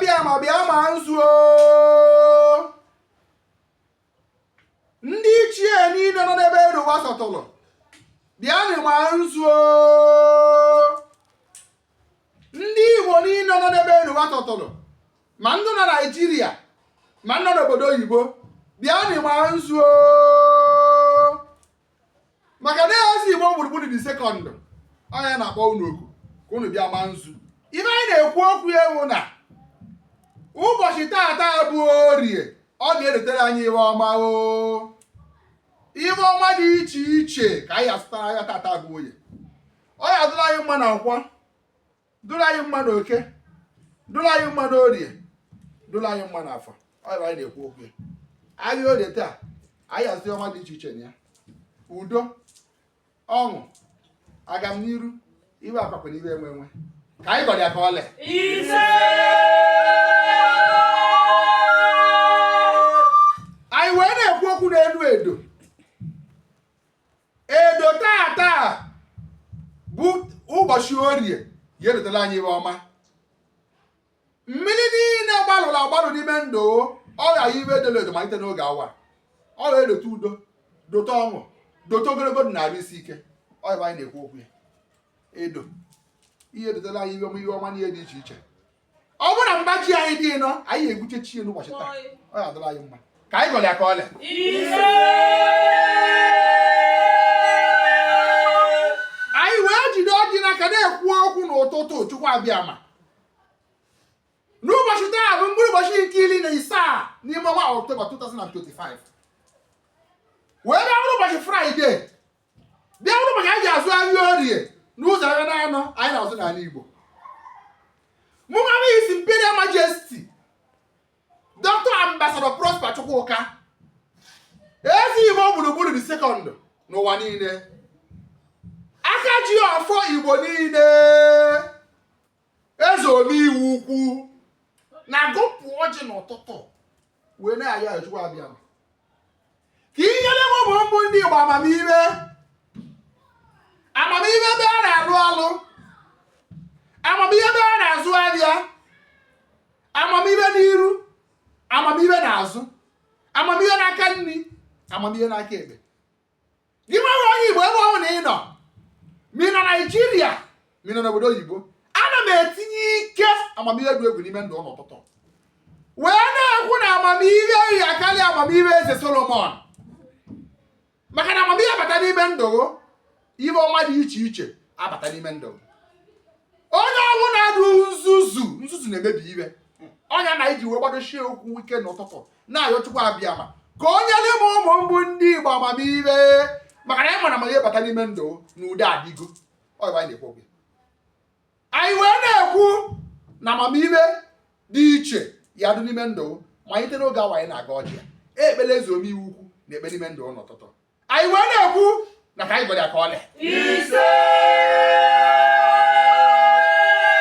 Chukwuka bịa ma nzu ndị ichie niile nọ n'ebe eruwa sọtụlụ bịa ma nzu ndị Igbo niile nọ n'ebe eruwa sọtụlụ ma ndị nọ Naịjirịa ma ndị nọ n'obodo oyibo bịa ma nzu maka na Ezeigbo Gburugburu dị sekọndụ onye na-akpọ unu oku ka unu bịa ma nzu. Ibe anyị na-ekwu okwu ewu na ụbọchị taata bụ Orie ọ ga-eretere anyị ihe ọma ihe ọma dị iche iche ka anyị azụtara ya taata bụ Orie. Ọ ya dụrụ anyị mma na Nkwọ, dụrụ anyị mma na Oke, dụrụ anyị mma na Orie, dụrụ anyị mma na Afọ. Ọ ya anyị na-ekwu okwu ya. Anyị Orie taa anyị azụta ọma dị iche iche na ya. Udo, ọṅụ, agamniru, iwe akwakwa na iwe enwe ka anyị gọrọ ya ka ọlị ise. Anyị wee na-ekwu okwu n'elu edo taata bụ ụbọchị Orie ya erutela anyị iwe ọma. Mmiri niile gbalụrụ agbalụ n'ime ndụ ọrịa iwe edolo edo malite n'oge awa ọ wee dote udo, dote ọṅụ, dote ogologo dị narị isi ike. Ọ bụ anyị na-ekwu okwu ya edo ihe edotela anyị ihe ọma n'ihe dị iche iche. Ọ bụrụ na mgbaji anyị dị nọ anyị egwuche chi n'ụbọchị taa ọ ya adọla anyị mma ka anyị gọrọ ya ka ọlị ise. Anyị wee jide ọjị n'aka na-ekwu okwu n'ụtụtụ Chukwuka n'ụbọchị taa bụ mkpụrụ ụbọchị nke 17 n'ime ọnwa Ọktoba 2025 wee bịa bụrụ ụbọchị Fraịde, bịa bụrụ ụbọchị anyị ji azụ ahịa Orie n'ụzọ ebe na-anọ anyị na-azụ n'ala Igbo. Mụ nwa isi Imperial Majesty Dr. Ambassador Prosper Chukwuka Ezeigbo Gburugburu dị sekọndụ n'ụwa niile, aka ji ọfọ Igbo niile, eze omeiwu ukwu na-agụpụ ọjị n'ụtụtụ wee na-ayọ Chukwuka ka inyere ụmụ ndị Igbo amamihe ebe a na-alụ ọlụ, amamihe ebe a na-azụ ahịa, amamihe n'iru, amamihe n'azụ, amamihe n'aka nri, amamihe n'aka ekpe. Gị nwere onye Igbo ebe ọhụrụ na ị nọ, ma ị nọ Naịjirịa ma ị nọ n'obodo oyibo, ana m etinye ike amamihe dị egwu n'ime ndụ n'ụtụtụ wee na-ekwu na amamihe yi akarịa amamihe eze Solomon, maka na amamihe abata n'ime ndụ ibe ọma dị iche iche abata n'ime ndụ. Onye ọnwụ na-adụ nzuzu na-emebi ibe ọnya na iji wee gbadochie okwu ike n'ụtụtụ na-ayọ Chukwuka ka onye n'ime ụmụ ndị Igbo amamihe, maka na anyị mara amamihe bata n'ime ndụ na udo adịgo. Ọ bụ anyị na-ekwu okwu. Anyị wee na-ekwu na amamihe dị iche ya dị n'ime ndụ malite n'oge awa anyị na-aga ọjị ya ekpele eze omeiwu ukwu na ekpe n'ime ndụ n'ụtụtụ. Anyị wee na-ekwu na ka anyị gọrọ ya ka ọlị ise.